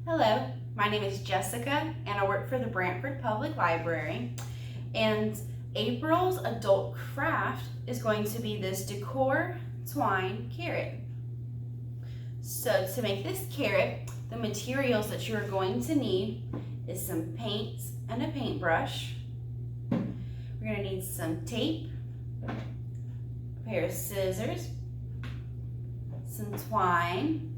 Hello, my name is Jessica and I work for the Brantford Public Library, and April's adult craft is going to be this Decor Twine carrot. So to make this carrot, the materials that you are going to need is some paint and a paintbrush. We're going to need some tape, a pair of scissors, some twine,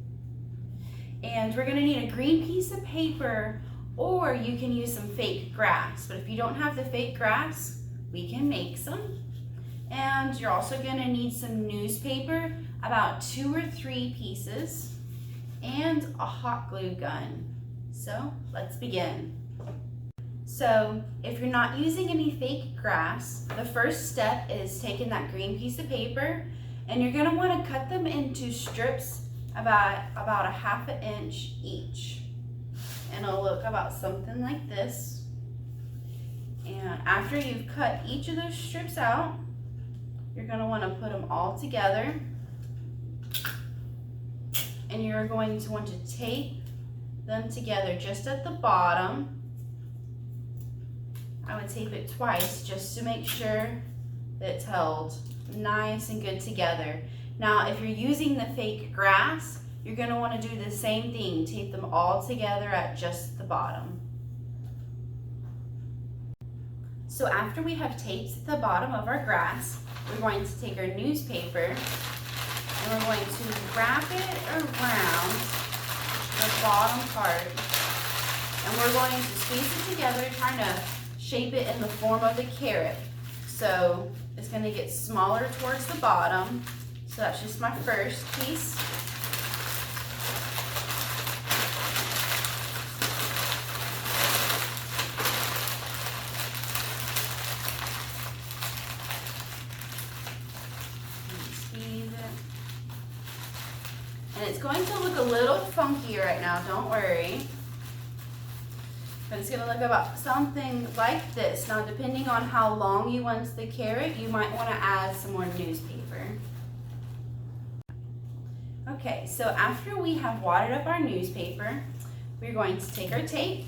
and we're going to need a green piece of paper, or you can use some fake grass. But if you don't have the fake grass, we can make some. And you're also going to need some newspaper, about 2 or 3 pieces, and a hot glue gun. So let's begin. So if you're not using any fake grass, the first step is taking that green piece of paper, and you're going to want to cut them into strips about a ½ inch each, and it'll look about something like this. And after you've cut each of those strips out, you're going to want to put them all together, and you're going to want to tape them together just at the bottom. I would tape it twice just to make sure that it's held nice and good together. Now, if you're using the fake grass, you're going to want to do the same thing. Tape them all together at just the bottom. So after we have taped the bottom of our grass, we're going to take our newspaper and we're going to wrap it around the bottom part. And we're going to squeeze it together, trying to shape it in the form of the carrot. So it's going to get smaller towards the bottom. So that's just my first piece. Squeeze it. And it's going to look a little funky right now, don't worry. But it's going to look about something like this. Now, depending on how long you want the carrot, you might want to add some more newspaper. Okay, so after we have wadded up our newspaper, we're going to take our tape,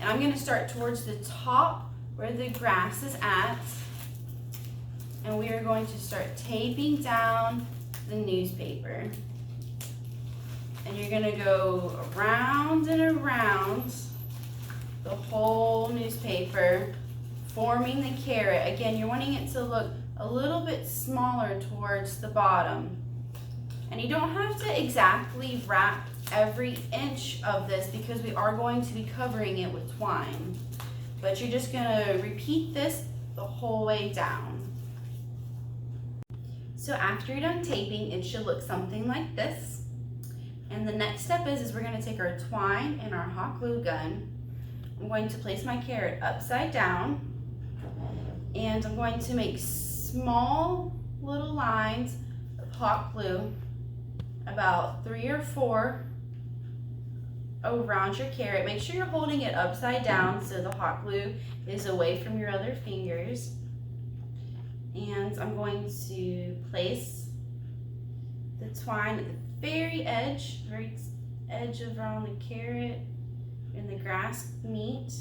and I'm going to start towards the top where the grass is at, and we are going to start taping down the newspaper. And you're going to go around and around the whole newspaper, forming the carrot. Again, you're wanting it to look a little bit smaller towards the bottom. And you don't have to exactly wrap every inch of this because we are going to be covering it with twine. But you're just going to repeat this the whole way down. So after you're done taping, it should look something like this. And the next step is we're going to take our twine and our hot glue gun. I'm going to place my carrot upside down, and I'm going to make small little lines of hot glue, about 3 or 4 around your carrot. Make sure you're holding it upside down so the hot glue is away from your other fingers. And I'm going to place the twine at the very edge of around the carrot and the grass meat.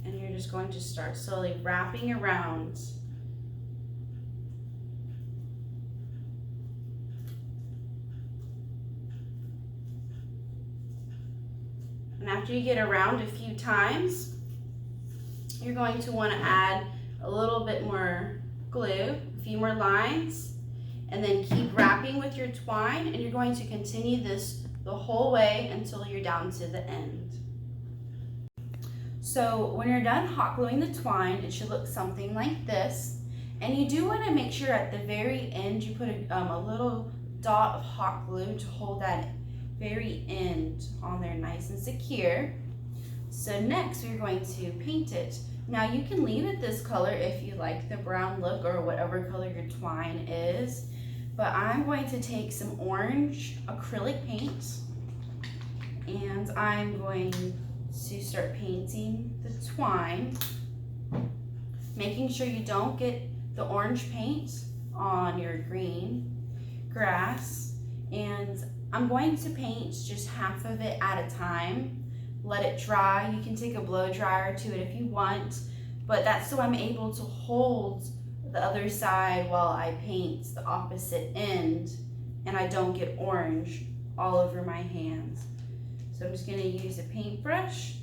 And you're just going to start slowly wrapping around. And after you get around a few times, you're going to want to add a little bit more glue, a few more lines, and then keep wrapping with your twine, and you're going to continue this the whole way until you're down to the end. So when you're done hot gluing the twine, it should look something like this. And you do want to make sure at the very end you put a little dot of hot glue to hold that very end on there nice and secure. So next we're going to paint it. Now you can leave it this color if you like the brown look or whatever color your twine is. But I'm going to take some orange acrylic paint, and I'm going to start painting the twine, making sure you don't get the orange paint on your green grass. And I'm going to paint just half of it at a time. Let it dry. You can take a blow dryer to it if you want, but that's so I'm able to hold the other side while I paint the opposite end and I don't get orange all over my hands. So I'm just going to use a paintbrush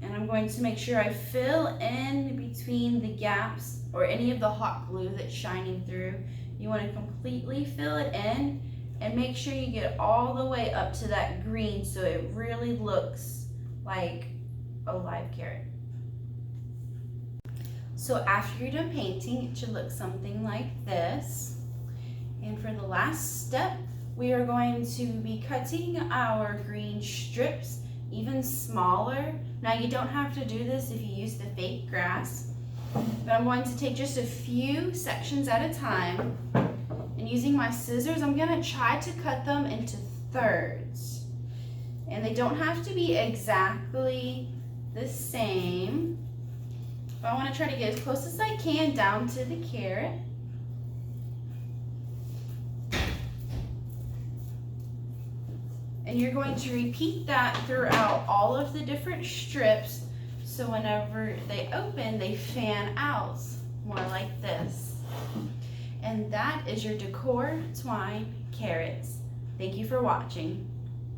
and I'm going to make sure I fill in between the gaps or any of the hot glue that's shining through. You want to completely fill it in and make sure you get all the way up to that green so it really looks like a live carrot. So after you're done painting, it should look something like this. And for the last step, we are going to be cutting our green strips even smaller. Now you don't have to do this if you use the fake grass, but I'm going to take just a few sections at a time, and using my scissors, I'm gonna try to cut them into thirds. And they don't have to be exactly the same, but I wanna try to get as close as I can down to the carrot. And you're going to repeat that throughout all of the different strips, so whenever they open, they fan out more like this. And that is your Decor Twine carrots. Thank you for watching.